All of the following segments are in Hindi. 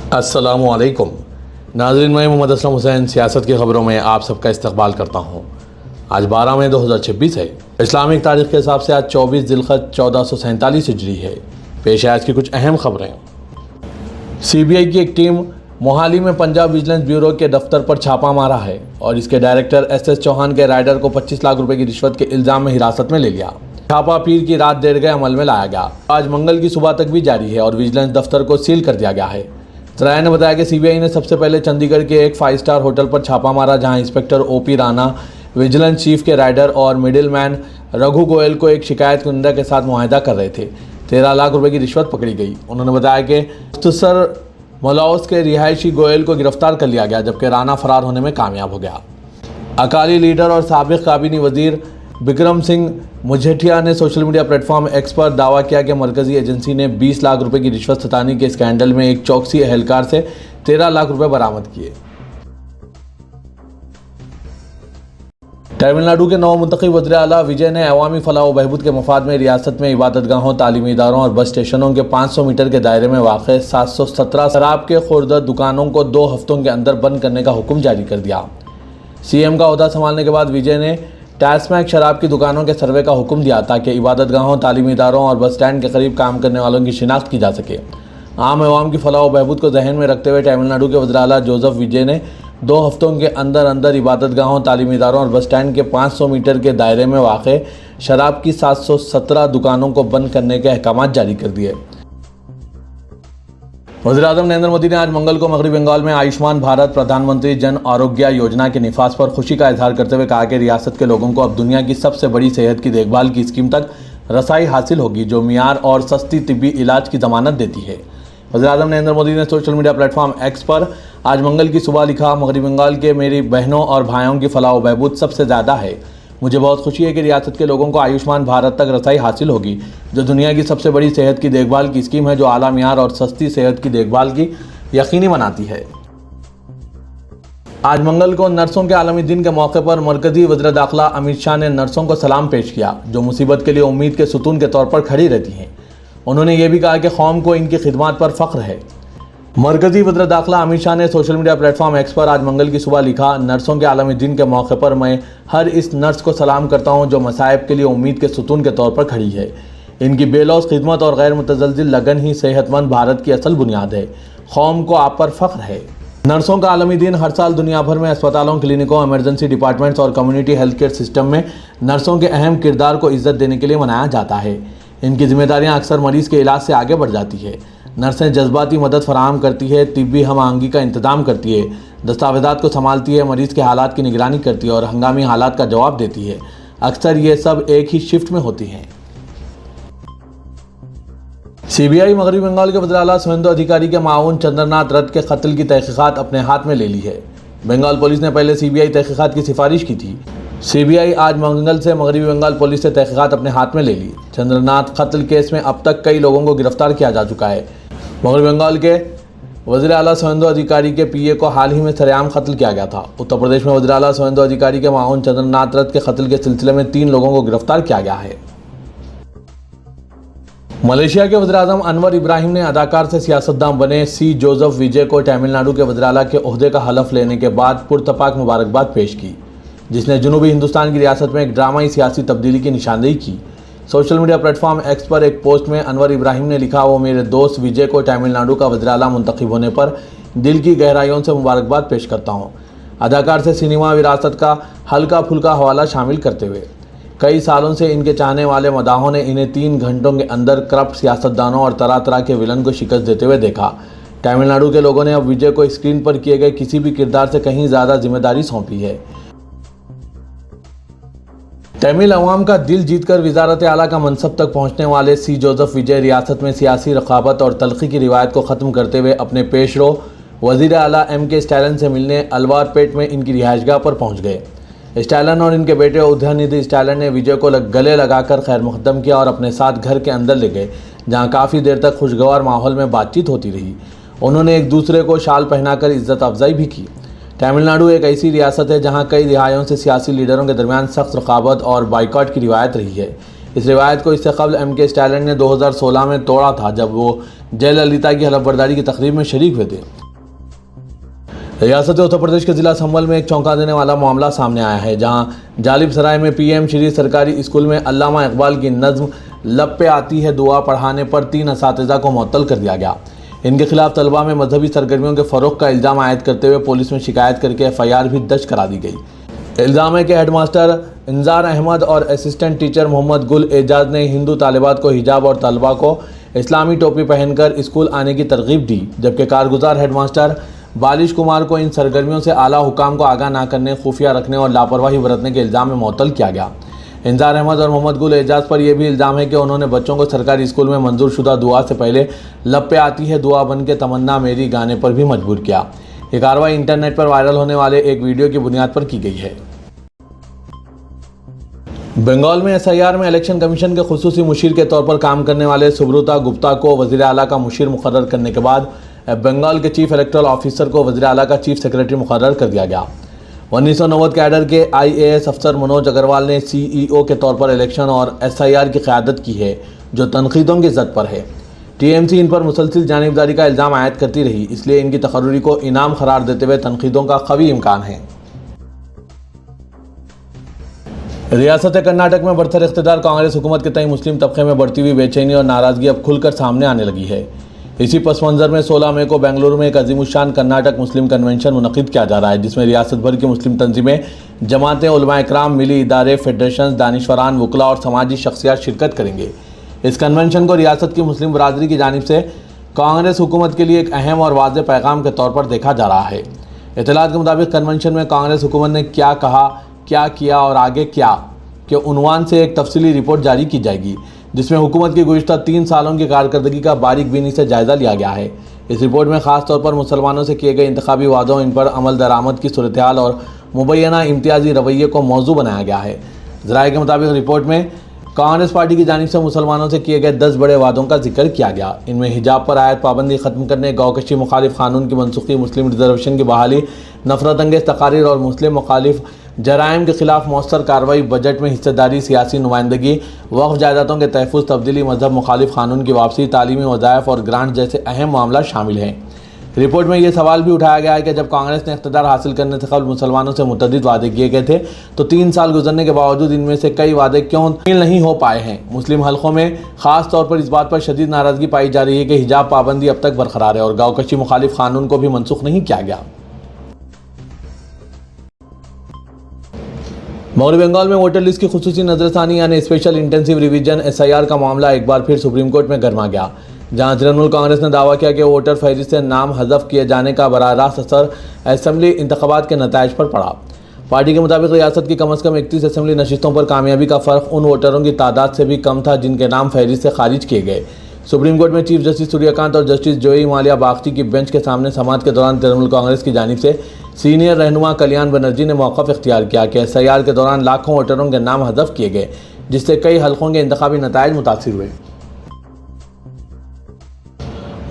अस्सलामुअलैकुम नाज़रीन, मैं मोहम्मद असलम हुसैन सियासत की ख़बरों में आप सबका इस्तकबाल करता हूँ। आज 12 मई 2026 है। इस्लामिक तारीख़ के हिसाब से आज 24 ज़िलक़द 1447 हिजरी है। पेश है आज की कुछ अहम खबरें। CBI की एक टीम मोहाली में पंजाब विजिलेंस ब्यूरो के दफ्तर पर छापा मारा है और इसके डायरेक्टर SS चौहान के राइडर को 25 लाख रुपए की रिश्वत के इल्ज़ाम में हिरासत में ले लिया। छापा पीर की रात 1:30 अमल में लाया गया। आज मंगल की सुबह तक भी जारी है और विजिलेंस दफ्तर को सील कर दिया गया है। ज़राए ने बताया कि CBI ने सबसे पहले चंडीगढ़ के एक 5 स्टार होटल पर छापा मारा, जहां inspector OP Rana vigilance chief के राइडर और मिडिलमैन रघु गोयल को एक शिकायत कुंडा के साथ मुआहदा कर रहे थे। 13 लाख रुपए की रिश्वत पकड़ी गई। उन्होंने बताया कि मुख्तसर मलाउस के रिहायशी गोयल को गिरफ्तार कर लिया गया, जबकि राणा फरार होने में कामयाब हो गया। अकाली लीडर और साबिक़ काबीनी वजीर बिक्रम सिंह मुझेठिया ने सोशल मीडिया प्लेटफॉर्म X पर दावा किया कि मरकज़ी एजेंसी ने 20 लाख रुपए की रिश्वत सतानी के स्कैंडल में एक चौकसी एहलकार से 13 लाख रुपए बरामद किए। तमिलनाडु के नौ मुंतखब वज़ीर आला विजय ने अवामी फलाह व बहबूद के मफाद में रियासत में इबादतगाहों, तालीमी इदारों और बस स्टेशनों के 500 मीटर के दायरे में वाक़ 717 शराब के खुर्द दुकानों को 2 हफ्तों के अंदर बंद करने का हुक्म जारी कर दिया। CM का ओहदा संभालने के बाद विजय ने टैस्मैक शराब की दुकानों के सर्वे का हुक्म दिया ताकि इबादतगाहों, तालीमी इदारों और बस स्टैंड के करीब काम करने वालों की शिनाख्त की जा सके। आम अवाम की फलाह व बहबूद को जहन में रखते हुए तमिलनाडु के वज़ीर आला जोसेफ विजय ने 2 हफ्तों के अंदर अंदर इबादतगाहों, तालीमी इदारों और बस स्टैंड के 500 मीटर के दायरे में वाक़ शराब की 717 दुकानों को बंद करने के अहकाम जारी कर दिए। वज़ीर-ए-आज़म नरेंद्र मोदी ने आज मंगल को मगरबी बंगाल में आयुष्मान भारत प्रधानमंत्री जन आरोग्य योजना के निफाज पर खुशी का इजहार करते हुए कहा कि रियासत के लोगों को अब दुनिया की सबसे बड़ी सेहत की देखभाल की स्कीम तक रसाई हासिल होगी, जो मियार और सस्ती तिब्बी इलाज की ज़मानत देती है। वज़ीर-ए-आज़म नरेंद्र मोदी ने सोशल मीडिया प्लेटफॉर्म X पर आज मंगल की सुबह लिखा, मगरबी बंगाल के मेरी बहनों और भाइयों की फलाह व बहबूद सबसे ज़्यादा है। मुझे बहुत खुशी है कि रियासत के लोगों को आयुष्मान भारत तक रसाई हासिल होगी, जो दुनिया की सबसे बड़ी सेहत की देखभाल की स्कीम है, जो आला मियार और सस्ती सेहत की देखभाल की यकीनी बनाती है। आज मंगल को नर्सों के आलमी दिन के मौके पर मरकजी वज़ीर दाखिला अमित शाह ने नर्सों को सलाम पेश किया, जो मुसीबत के लिए उम्मीद के सुतून के तौर पर खड़ी रहती हैं। उन्होंने ये भी कहा कि कौम को इनकी खिदमत पर फ़ख्र है। मरकजी वज़ीर दाखिला अमित शाह ने सोशल मीडिया प्लेटफॉर्म X पर आज मंगल की सुबह लिखा, नर्सों के आलमी दिन के मौके पर मैं हर इस नर्स को सलाम करता हूं जो मसाइब के लिए उम्मीद के सुतून के तौर पर खड़ी है। इनकी बेलौस खिदमत और गैर मुतज़लज़िल लगन ही सेहतमंद भारत की असल बुनियाद है। कौम को आप पर फ़ख्र है। नर्सों का आलमी दिन हर साल दुनिया भर में अस्पतालों, क्लिनिकों, इमरजेंसी डिपार्टमेंट्स और कम्युनिटी हेल्थ केयर सिस्टम में नर्सों के अहम किरदार को इज़्ज़त देने के लिए मनाया जाता है। इनकी जिम्मेदारियाँ अक्सर मरीज़ के इलाज से आगे बढ़ जाती है। नर्सें जज्बाती मदद फराहम करती है, तिब्बी हम आहंगी का इंतज़ाम करती है, दस्तावेज़ात को संभालती है, मरीज़ के हालात की निगरानी करती है और हंगामी हालात का जवाब देती है। अक्सर ये सब एक ही शिफ्ट में होती हैं। CBI मगरबी बंगाल के वज़ीर आला सुवेंदु अधिकारी के माउन चंद्रनाथ रथ के कत्ल की तहकीकात अपने हाथ में ले ली है। बंगाल पुलिस ने पहले CBI तहकीकात की सिफारिश की थी। CBI आज मंगल से मगरबी बंगाल पुलिस से तहकीकात अपने हाथ में ले ली। चंद्रनाथ कत्ल केस में अब तक कई लोगों को गिरफ्तार किया जा चुका है। मगरबी बंगाल के वज़ीर आला सुवेंदु अधिकारी के PA को हाल ही में सरेआम कत्ल किया गया था। उत्तर प्रदेश में वज़ीर आला सुवेंदु अधिकारी के माउन चंद्रनाथ रथ के कत्ल के सिलसिले में 3 लोगों को गिरफ्तार किया गया है। मलेशिया के वज़ीर-ए-आज़म अनवर इब्राहिम ने अदाकार से सियासतदान बने C जोसेफ विजय को तमिलनाडु के वज़ीर आला के ओहदे का हलफ लेने के बाद पुरतपाक मुबारकबाद पेश की, जिसने जनूबी हिंदुस्तान की रियासत में एक ड्रामाई सियासी तब्दीली की निशानदेही की। सोशल मीडिया प्लेटफॉर्म X पर एक पोस्ट में अनवर इब्राहिम ने लिखा, वो मेरे दोस्त विजय को तमिलनाडु का वज़ीर आला मुंतखब होने पर दिल की गहराइयों से मुबारकबाद पेश करता हूँ। अदाकार से सिनेमा विरासत का हल्का फुल्का हवाला शामिल करते हुए कई सालों से इनके चाहने वाले मदाहों ने इन्हें 3 घंटों के अंदर करप्ट सियासतदानों और तरह तरह के विलन को शिकस्त देते हुए देखा। तमिलनाडु के लोगों ने अब विजय को स्क्रीन पर किए गए किसी भी किरदार से कहीं ज़्यादा जिम्मेदारी सौंपी है। तमिल अवाम का दिल जीतकर वज़ारत आला का मनसब तक पहुंचने वाले C जोसेफ विजय रियासत में सियासी रक़ाबत और तलख़ी की रिवायत को ख़त्म करते हुए अपने पेशरो वज़ीर आला MK स्टैलिन से मिलने अलवारपेट में इनकी रिहाइशगाह पर पहुंच गए। स्टैलिन और इनके बेटे उदयनिधि स्टैलिन ने विजय को गले लगाकर खैर मुक़द्दम किया और अपने साथ घर के अंदर ले गए, जहाँ काफ़ी देर तक खुशगवार माहौल में बातचीत होती रही। उन्होंने एक दूसरे को शाल पहनाकर इज़्ज़त अफजाई भी की। तमिलनाडु एक ऐसी रियासत है जहां कई दिहाइयों से सियासी लीडरों के दरमियान सख्त रक़ाबत और बाइकॉट की रिवायत रही है। इस रिवायत को इससे कबल MK स्टैलिन ने 2016 में तोड़ा था, जब वो जयललिता की हलफबर्दारी की तकरीब में शरीक हुए थे। रियासत उत्तर प्रदेश के जिला संभल में एक चौंका देने वाला मामला सामने आया है, जहां जालिब सराय में पीएम श्री सरकारी स्कूल में अल्लामा इकबाल की नज्म लब पे आती है दुआ पढ़ाने पर 3 असातिज़ा को मुअत्तल कर दिया गया। इनके खिलाफ तलबा में मजहबी सरगर्मियों के फ़रोग़ का इल्ज़ाम आयद करते हुए पुलिस में शिकायत करके FIR भी दर्ज करा दी गई। इल्ज़ाम है कि हेडमास्टर इंजार अहमद और असिस्टेंट टीचर मोहम्मद गुल एजाज ने हिंदू तालिबात को हिजाब और तलबा को इस्लामी टोपी पहनकर स्कूल आने की तरगीब दी, जबकि कारगुजार हेडमास्टर बालिश कुमार को इन सरगर्मियों से आला हुकाम को आगाह ना करने, खुफिया रखने और लापरवाही बरतने के इल्ज़ाम में मुअत्तल किया गया। इंजार अहमद और मोहम्मद गुल एजाज पर यह भी इल्ज़ाम है कि उन्होंने बच्चों को सरकारी स्कूल में मंजूर शुदा दुआ से पहले लब पे आती है दुआ बन के तमन्ना मेरी गाने पर भी मजबूर किया। ये कार्रवाई इंटरनेट पर वायरल होने वाले एक वीडियो की बुनियाद पर की गई है। बंगाल में SIR में इलेक्शन कमीशन के खुसूसी मुशीर के तौर पर काम करने वाले सुब्रता गुप्ता को वज़ीर आला का मुशीर मुकर्रर करने के बाद बंगाल के चीफ इलेक्टोरल ऑफिसर को वज़ीर आला का चीफ सेक्रेटरी मुकर्रर कर दिया गया। 1990 कैडर के IAS अफसर मनोज अग्रवाल ने CEO के तौर पर इलेक्शन और SIR की क़यादत की है, जो तनकीदों की ज़द पर है। TMC इन पर मुसलसिल जानिबदारी का इल्ज़ाम आयद करती रही, इसलिए इनकी तकर्री को इनाम करार देते हुए तनकीदों का कवी इम्कान है। रियासत कर्नाटक में बढ़तर इख्तिदार कांग्रेस हुकूमत के तय मुस्लिम तबके में बढ़ती हुई बेचैनी और नाराज़गी अब खुलकर सामने आने लगी है। इसी पस मंज़र में 16 मई को बेंगलुरु में एक अज़ीमुश्शान कर्नाटक मुस्लिम कन्वेंशन मुनक़िद किया जा रहा है, जिसमें रियासत भर की मुस्लिम तंजीमें, जमातें, उलमा इकराम, मिली इदारे, फेडरेशन, दानिशवरान, वकला और समाजी शख्सियात शिरकत करेंगे। इस कन्वेंशन को रियासत की मुस्लिम बरादरी की जानिब से कांग्रेस हुकूमत के लिए एक अहम और वाज़ेह पैगाम के तौर पर देखा जा रहा है। इत्तलात के मुताबिक कन्वेंशन में कांग्रेस हुकूमत ने क्या कहा, क्या किया और आगे क्या के उन्वान से एक तफसीली रिपोर्ट जारी की जाएगी, जिसमें हुकूमत की गुज़िश्ता 3 सालों की कारकर्दगी का बारीक बीनी से जायज़ा लिया गया है। इस रिपोर्ट में ख़ास तौर पर मुसलमानों से किए गए इंतखाबी वादों, इन पर अमल दरामद की सूरत हाल और मुबैना इम्तियाजी रवैये को मौजू बनाया गया है। ज़राए के मुताबिक रिपोर्ट में कांग्रेस पार्टी की जानिब से मुसलमानों से किए गए 10 बड़े वादों का जिक्र किया गया। इनमें हिजाब पर आयत पाबंदी ख़त्म करने, गौकशी मुखालिफ कानून की मनसूखी, मुस्लिम रिजर्वेशन की बहाली, नफरत अंगेज़ तकारीर और मुस्लिम मुखालिफ जराइम के खिलाफ मौसर कार्रवाई, बजट में हिस्सेदारी, सियासी नुमाइंदगी, वक्फ जायदादों के तहफ़्फ़ुज़, तब्दीली, मजहब मुखालिफ कानून की वापसी, तालीमी वज़ाइफ और ग्रांट जैसे अहम मामला शामिल हैं। रिपोर्ट में यह सवाल भी उठाया गया है कि जब कांग्रेस ने इक़्तिदार हासिल करने से कबल मुसलमानों से मुतअद्दिद वादे किए गए थे, तो 3 साल गुजरने के बावजूद इनमें से कई वादे क्यों तामील नहीं हो पाए हैं। मुस्लिम हलकों में ख़ास तौर पर इस बात पर शदीद नाराज़गी पाई जा रही है कि हिजाब पाबंदी अब तक बरकरार है और गौकशी मुखालिफ कानून को भी मनसूख नहीं किया गया। मगरबी बंगाल में वोटर लिस्ट की खुसूसी नजरसानी यानी स्पेशल इंटेंसिव रिवीजन SIR का मामला एक बार फिर सुप्रीम कोर्ट में गरमा गया, जहां तृणमूल कांग्रेस ने दावा किया कि वोटर फहरिस्त से नाम हज़फ किए जाने का बराह रास्त असर असम्बली इंतखाबात के नताइज पर पड़ा। पार्टी के मुताबिक रियासत की कम अज़ कम 31 असम्बली नशिस्तों पर कामयाबी का फ़र्क उन वोटरों की तादाद से भी कम था जिनके नाम फहरिस्त से खारिज किए गए। सुप्रीम कोर्ट में चीफ जस्टिस सूर्यकांत और जस्टिस जोई मालिया बागची की बेंच के सामने समाअत के दौरान तृणमूल कांग्रेस की जानिब से सीनियर रहनुमा कल्याण बनर्जी ने मौक़िफ़ इख्तियार किया कि SIR के दौरान लाखों वोटरों के नाम हज़फ किए गए, जिससे कई हलकों के इंतखाबी नताइज मुतासिर हुए।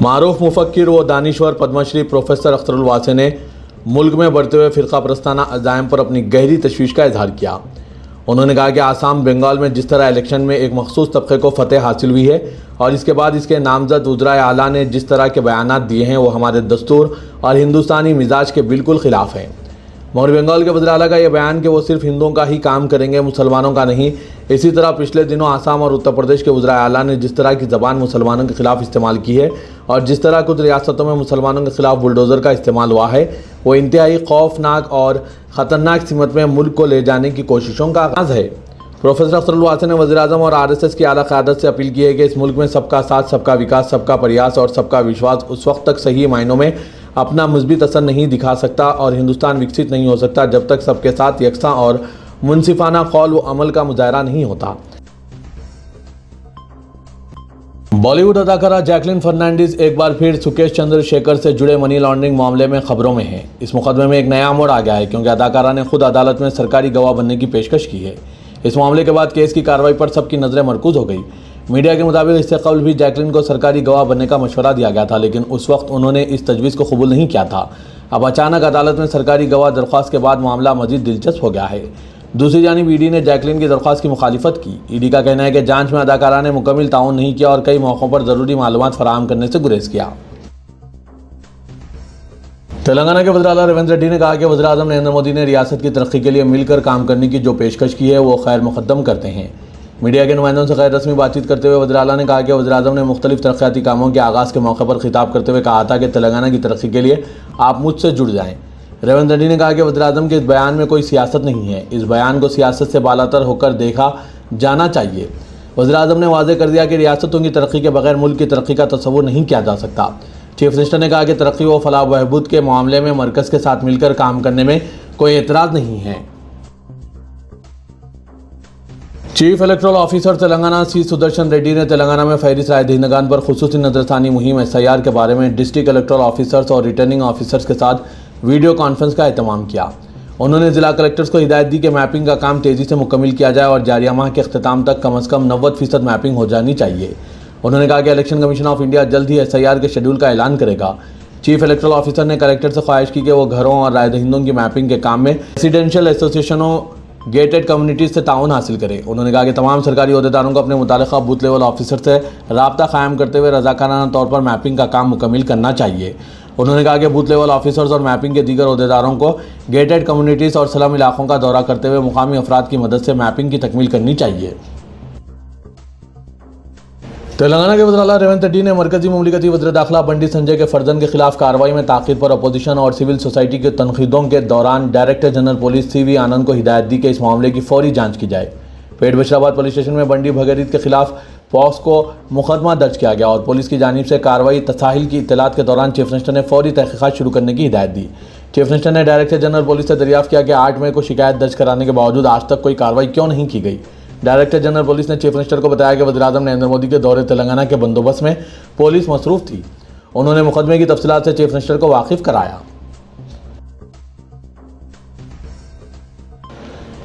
मारूफ मुफक्किर व दानिश्वर पद्मश्री प्रोफेसर अख्तरुल वासी ने मुल्क में बढ़ते हुए फ़िरका परस्ताना अज़ाइम पर अपनी गहरी तशवीश का इजहार किया। उन्होंने कहा कि आसाम बंगाल में जिस तरह इलेक्शन में एक मखसूस तबके को फतेह हासिल हुई है और इसके बाद इसके नामजद वज़राए आला ने जिस तरह के बयानात दिए हैं, वो हमारे दस्तूर और हिंदुस्तानी मिजाज के बिल्कुल ख़िलाफ़ हैं। मगरबी बंगाल के वज़ीर आला का यह बयान कि वो सिर्फ हिंदुओं का ही काम करेंगे, मुसलमानों का नहीं। इसी तरह पिछले दिनों आसाम और उत्तर प्रदेश के वज़राए आला ने जिस तरह की ज़बान मुसलमानों के ख़िलाफ़ इस्तेमाल की है और जिस तरह कुछ रियासतों में मुसलमानों के ख़िलाफ़ बुलडोज़र का इस्तेमाल हुआ है, वो इंतहाई खौफनाक और ख़तरनाक सिमत में मुल्क को ले जाने की कोशिशों का आगाज़ है। प्रोफेसर अख्तरुल वासी ने वज़ीर-ए-आज़म और RSS की आला क़यादत से अपील की है कि इस मुल्क में सबका साथ, सबका विकास, सबका प्रयास और सबका विश्वास उस वक्त तक सही मायनों में अपना मुस्बित असर नहीं दिखा सकता और हिंदुस्तान विकसित नहीं हो सकता जब तक सबके साथ यकसा और मुनसिफाना कौल व अमल का मुजाहरा नहीं होता। बॉलीवुड अदाकारा जैकलिन फर्नांडीज एक बार फिर सुकेश चंद्रशेखर से जुड़े मनी लॉन्ड्रिंग मामले में खबरों में है। इस मुकदमे में एक नया मोड़ आ गया है, क्योंकि अदाकारा ने खुद अदालत में सरकारी गवाह बनने की पेशकश की है। इस मामले के बाद केस की कार्रवाई पर सबकी नज़रें मरकूज हो गई। मीडिया के मुताबिक इससे कबल भी जैकलिन को सरकारी गवाह बनने का मशवरा दिया गया था, लेकिन उस वक्त उन्होंने इस तजवीज़ को कबूल नहीं किया था। अब अचानक अदालत में सरकारी गवाह दरख्वास्त के बाद मामला मज़ीद दिलचस्प हो गया है। दूसरी जानिब ईडी ने जैकलिन की दरख्वास्त की मुखालिफत की। ईडी का कहना है कि जांच में अदाकारा ने मुकम्मल ताउन नहीं किया और कई मौक़ों पर ज़रूरी मालूमात फराहम करने से गुरेज किया। तेलंगाना के वज़ीर आला रेवंत रेड्डी ने कहा कि वज़ीर आज़म नरेंद्र मोदी ने रियासत की तरक्की के लिए मिलकर काम करने की जो पेशकश की है वो खैर मुकद्दम करते हैं। मीडिया के नुमाइंदों से गैर रस्मी बातचीत करते हुए वज़ीर आला ने कहा कि वज़ीर आज़म ने मुख्तलिफ तरक्याती कामों के आगाज़ के मौके पर खिताब करते हुए कहा था कि तेलंगाना की तरक्की के लिए आप मुझसे जुड़ जाएं। रेवंत रेड्डी ने कहा कि वज़ीर आज़म के इस बयान में कोई सियासत नहीं है, इस बयान को सियासत से बालातर होकर देखा जाना चाहिए। वज़ीर आज़म ने वाज़ेह कर दिया कि रियासतों की तरक्की के बगैर मुल्क की तरक्की का तस्वुर नहीं किया जा सकता। चीफ मिनिस्टर ने कहा कि तरक्की व फलाह बहबूद के मामले में मरकज़ के साथ मिलकर काम करने में कोई एतराज़ नहीं है। चीफ इलेक्टोरल ऑफिसर तेलंगाना सी सुदर्शन रेड्डी ने तेलंगाना में फहरिस्त राय दहिंदगान पर खुसूसी नजरसानी मुहिम SIR के बारे में डिस्ट्रिक्ट इलेक्टोरल ऑफिसर्स और रिटर्निंग ऑफिसर्स के साथ वीडियो कॉन्फ्रेंस का एहतमाम किया। उन्होंने जिला कलेक्टर्स को हिदायत दी कि मैपिंग का काम तेज़ी से मुकम्मल किया जाए और जारिया माह के अख्ताम तक कम से कम 90% मैपिंग हो जानी चाहिए। उन्होंने कहा कि इलेक्शन कमीशन ऑफ इंडिया जल्द ही SIR के शेड्यूल का ऐलान करेगा। चीफ इलेक्टोरल ऑफिसर ने कलेक्टर से ख्वाहिश की कि वो घरों और राय दहिंदों की मैपिंग के काम में रेसिडेंशियल एसोसिएशनों गेटेड कम्युनिटीज़ से ताउन हासिल करें। उन्होंने कहा कि तमाम सरकारी अहदेदारों को अपने मुतालिका बूथ लेवल ऑफिसर से रब्ता कायम करते हुए रज़ाकाराना तौर पर मैपिंग का काम मुकम्मल करना चाहिए। उन्होंने कहा कि बूथ लेवल ऑफिसर्स और मैपिंग के दीगर अहदेदारों को गेटेड कम्युनिटीज़ और स्लम इलाकों का दौरा करते हुए मुकामी अफराद की मदद से मैपिंग की तकमील करनी चाहिए। तेलंगाना के वज़ीर आला रेवंत रेड्डी ने मरकजी मुमलिकती वज़ीर दाखिला बंडी संजय के फर्जंद के खिलाफ कार्रवाई में ताख़ीर पर अपोजिशन और सिविल सोसाइटी के तनकीदों के दौरान डायरेक्टर जनरल पुलिस CV आनंद को हिदायत दी कि इस मामले की फौरी जांच की जाए। पेट बशराबाद पुलिस स्टेशन में बंडी भगीरथ के खिलाफ पॉक्सो मुकदमा दर्ज किया गया और पुलिस की जानिब से कार्रवाई तसाहिल की इत्तलात के दौरान चीफ मिनिस्टर ने फौरी तहकीकात शुरू करने की हिदायत दी। चीफ मिनिस्टर ने डायरेक्टर जनरल पुलिस से दरियाफ्त किया कि 8 मई को शिकायत दर्ज कराने के बावजूद आज तक कोई कार्रवाई क्यों नहीं की गई। डायरेक्टर जनरल पुलिस ने चीफ मिनिस्टर को बताया कि वज़ीर आज़म नरेंद्र मोदी के दौरे तेलंगाना के बंदोबस्त में पुलिस मसरूफ़ थी। उन्होंने मुकदमे की तफसीलात से चीफ मिनिस्टर को वाकिफ कराया।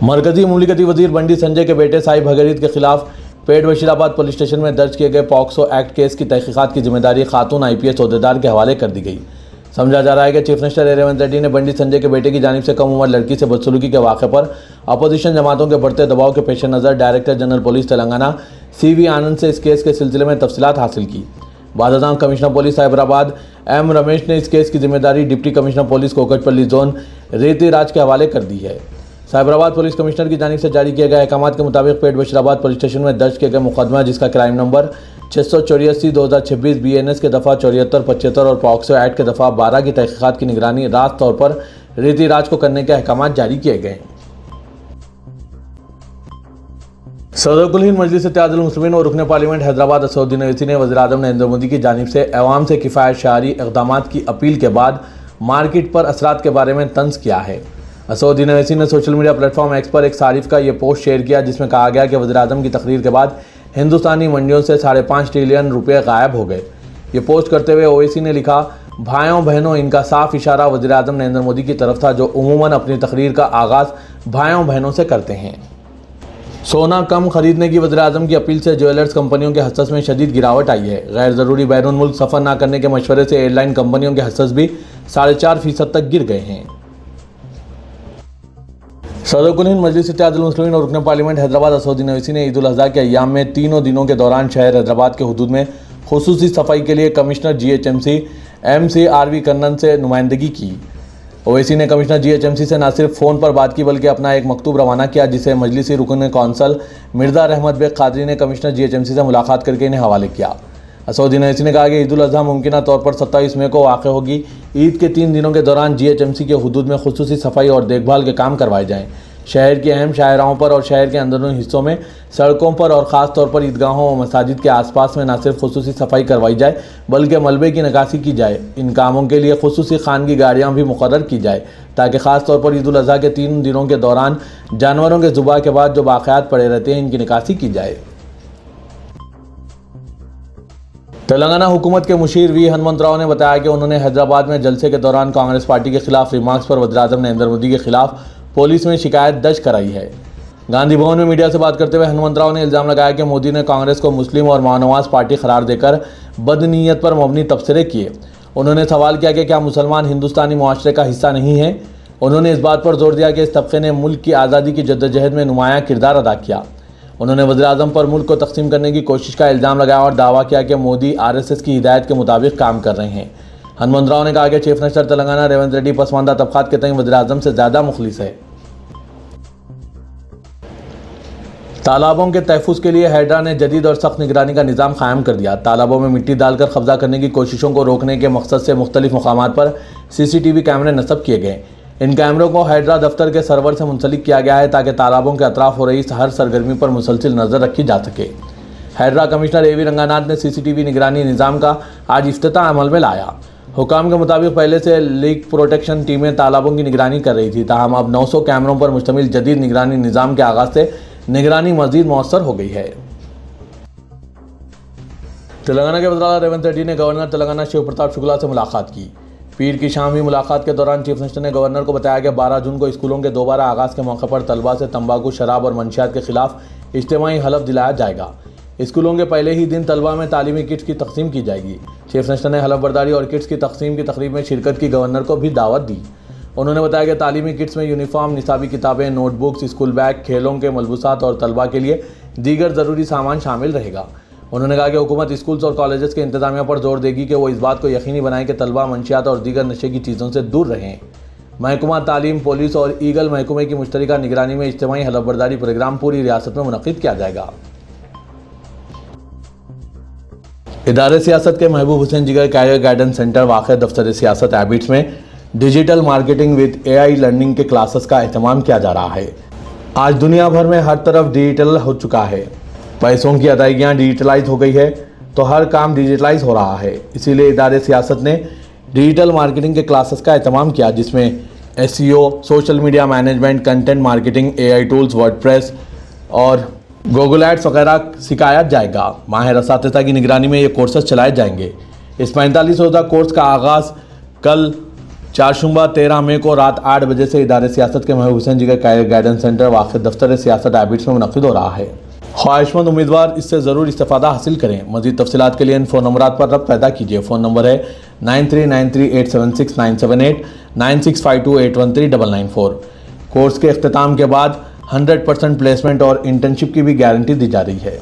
मरकजी मुमलिकती वजीर बंडी संजय के बेटे साई भगीरथ के खिलाफ पेट बशीराबाद पुलिस स्टेशन में दर्ज किए गए पॉक्सो एक्ट केस की तहकीकात की जिम्मेदारी खातून IPS अहदेदार के हवाले कर दी गई। समझा जा रहा है कि चीफ मिनिस्टर रेवंत रेड्डी ने बंडी संजय के बेटे की जानिब से कम उम्र लड़की से बदसलूकी के वाक़े पर अपोजिशन जमातों के बढ़ते दबाव के पेश नज़र director general police Telangana CV आनंद से इस केस के सिलसिले में तफसीलात हासिल की। बादशाह commissioner police Cyberabad M Ramesh ने इस केस की जिम्मेदारी deputy commissioner police Kukatpally zone रीति राज के हवाले कर दी है। साइबराबाद पुलिस कमिश्नर की जानिब से जारी किए गए अहकाम के मुताबिक पेट बशीराबाद पुलिस स्टेशन में दर्ज किए गए मुकदमा जिसका क्राइम नंबर 684/2026 BNS के दफ़ा 74, 75 और पॉक्सो एक्ट के दफ़ा 12 की तहकीकात की निगरानी रास्त तौर पर रीति राज को करने के अहकाम जारी किए गए। सदर कुल हिंद मजलिस इत्तेहादुल मुस्लिमीन और रुकन पार्लियामेंट हैदराबाद असदुद्दीन ओवैसी ने वज़ीर आज़म नरेंद्र मोदी की जानिब से अवाम से किफ़ायत शहरी इक़दामात की अपील के बाद मार्केट पर असरात के बारे में तंज़ किया है। असदुद्दीन ओवैसी ने सोशल मीडिया प्लेटफॉर्म X पर एक सारिफ का ये पोस्ट शेयर किया जिसमें कहा गया कि वज़ीर आज़म की तकरीर के बाद हिंदुस्तानी मंडियों से 5.5 ट्रिलियन रुपये गायब हो गए। ये पोस्ट करते हुए ओवैसी ने लिखा, भाइयों बहनों, इनका साफ इशारा वज़ीर आज़म नरेंद्र मोदी की तरफ था जो उमूमन अपनी तकरीर का आगाज़ भाइयों बहनों से करते हैं। सोना कम खरीदने की वज़ीर आज़म की अपील से ज्वेलर्स कंपनियों के हसस में शदीद गिरावट आई है। गैर ज़रूरी बैरून मुल्क सफ़र न करने के मशवरे से एयरलाइन कंपनियों के हसस भी 4.5% तक गिर गए हैं। सदर कुल हिंद मजलिस इत्तेहादुल मुस्लिमीन और रुकन पार्लियामेंट हैदराबाद असदुद्दीन ओवैसी ने ईद उल अज़हा के अय्याम में तीनों दिनों के दौरान शहर हैदराबाद के हुदूद में खुसूसी सफाई के लिए commissioner GHMC MC RV Kannan से नुमाइंदगी की। ओवैसी ने कमिश्नर GHMC से न सिर्फ फ़ोन पर बात की बल्कि अपना एक मकतूब रवाना किया जिसे मजलिसी रुकन कौंसल मिर्ज़ा रहमत बेग कादरी ने कमिश्नर GHMC से मुलाकात करके इन्हें हवाले किया। असदुद्दीन ओवैसी ने कहा कि ईद उल अज़हा मुमकिन तौर पर 27 मई को वाक़ होगी। ईद के 3 दिनों के दौरान GHMC के हुदूद में खुसूसी सफाई और देखभाल के काम करवाए जाएँ। शहर की अहम शाहराहों पर और शहर के अंदरूनी हिस्सों में सड़कों पर और ख़ास तौर पर ईदगाहों और मसाजिद के आसपास में न सिर्फ खुसूसी सफाई करवाई जाए बल्कि मलबे की निकासी की जाए। इन कामों के लिए खुसूसी खानगी गाड़ियाँ भी मुकर्रर की जाए ताकि ख़ास तौर पर ईद उल अज़हा के 3 दिनों के दौरान जानवरों के ज़ुबाह के बाद जो बाक़ियात पड़े रहते हैं इनकी निकासी की जाए। तेलंगाना हुकूमत के मुशीर V हनुमंतराव ने बताया कि उन्होंने हैदराबाद में जलसे के दौरान कांग्रेस पार्टी के खिलाफ रिमार्क्स पर वज़ीर आज़म नरेंद्र मोदी के खिलाफ पुलिस में शिकायत दर्ज कराई है। गांधी भवन में मीडिया से बात करते हुए हनुमंतराव ने इल्ज़ाम लगाया कि मोदी ने कांग्रेस को मुस्लिम और मानवाज पार्टी करार देकर बदनीयत पर मबनी तबसरे किए। उन्होंने सवाल किया कि क्या मुसलमान हिंदुस्तानी मुआशरे का हिस्सा नहीं है। उन्होंने इस बात पर जोर दिया कि इस तबके ने मुल्क की आज़ादी की जद्दोजहद में नुमायाँ किरदार अदा किया। उन्होंने वज़ीर आज़म पर मुल्क को तकसीम करने की कोशिश का इल्ज़ाम लगाया और दावा किया कि मोदी RSS की हिदायत के मुताबिक काम कर रहे हैं। हनुमंत राव ने कहा कि चीफ मिनिस्टर तेलंगाना रेवंत रेड्डी पसमानदा तबकात के तय वज़ीर-ए-आज़म से ज़्यादा मुखलिस है। तालाबों के तहफ़्फ़ुज़ के लिए हैड्रा ने जदीद और सख्त निगरानी का निज़ाम कायम कर दिया। तालाबों में मिट्टी डालकर कब्जा करने की कोशिशों को रोकने के मकसद से मुख्तलिफ मकामात पर CCTV कैमरे नस्ब किए गए। इन कैमरों को हैड्रा दफ्तर के सर्वर से मुंसलिक किया गया है ताकि तालाबों के अतराफ हो रही हर सरगर्मी पर मुसलसिल नज़र रखी जा सके। हैड्रा कमिश्नर AV रंगानाथ ने CCTV निगरानी निज़ाम का आज इफ्तिताह अमल में लाया। हुकाम के मुताबिक पहले से लीक प्रोटेक्शन टीमें तालाबों की निगरानी कर रही थी, ताहम अब 900 कैमरों पर मुश्तमिल जदीद निगरानी निज़ाम के आगाज़ से निगरानी मज़ीद मौसर हो गई है। तेलंगाना के वज़ीर रेवंत रेड्डी ने गवर्नर तेलंगाना शिव प्रताप शुक्ला से मुलाकात की। पीर की शाम हुई मुलाकात के दौरान चीफ मिनिस्टर ने गवर्नर को बताया कि 12 जून को स्कूलों के दोबारा आगाज़ के मौके पर तलबा से तंबाकू, शराब और मंशियात के खिलाफ इज्तिमाई हलफ दिलाया जाएगा। स्कूलों के पहले ही दिन तलबा में तालीमी किट्स की तकसीम की जाएगी। चीफ मिनिस्टर ने हलफ बर्दारी और किट्स की तकसीम की तकरीब में शिरकत की गवर्नर को भी दावत दी। उन्होंने बताया कि तालीमी किट्स में यूनिफॉर्म, निसाबी किताबें, नोटबुक्स, स्कूल बैग, खेलों के मलबूसात और तलबा के लिए दीगर ज़रूरी सामान शामिल रहेगा। उन्होंने कहा कि हुकूमत स्कूल्स और कॉलेजेस के इंतजामिया पर जोर देगी कि वो इस बात को यकीनी बनाएं कि तलबा मंशियात और दीगर नशे की चीज़ों से दूर रहें। महकमा तालीम, पुलिस और ईगल महकमे की मुश्तरका निगरानी में इज्तिमाई हलफ बर्दारी प्रोग्राम पूरी रियासत में मुनक़्क़िद किया जाएगा। इदारे सियासत के महबूब हुसैन जिगर कैरियर गाइडेंस सेंटर वाक़ दफ्तर सियासत एबिट्स में digital marketing with AI learning के क्लासेस का एहतमाम किया जा रहा है। आज दुनिया भर में हर तरफ डिजिटल हो चुका है। पैसों की अदायगियाँ डिजिटलाइज हो गई है तो हर काम डिजिटलाइज हो रहा है। इसीलिए इदारे सियासत ने डिजिटल मार्केटिंग के क्लासेस का एहतमाम किया, जिसमें SEO, social media management, content marketing, AI tools, WordPress और गूगल एड्स वगैरह सिखाया जाएगा। माहिर असातिज़ा की निगरानी में ये कोर्सेज चलाए जाएंगे। इस 45 रोज़ा कोर्स का आगाज़ कल चारशुंबा 13 मई को रात 8 बजे से इदारे सियासत के महबूब हुसैन जिगर कैरियर गाइडेंस सेंटर वाक़ दफ्तर सियासत एबिट्स में मुनक़्क़िद हो रहा है। ख्वाहिशमंद उम्मीदवार इससे ज़रूर इस्तिफ़ादा हासिल करें। मज़ीद तफ़सीलात के लिए इन फ़ोन नंबरात पर रब्त पैदा कीजिए। फ़ोन नंबर है 9393876978, 9652813994। कोर्स के अख्तिताम के बाद 100% प्लेसमेंट और इंटर्नशिप की भी गारंटी दी जा रही है।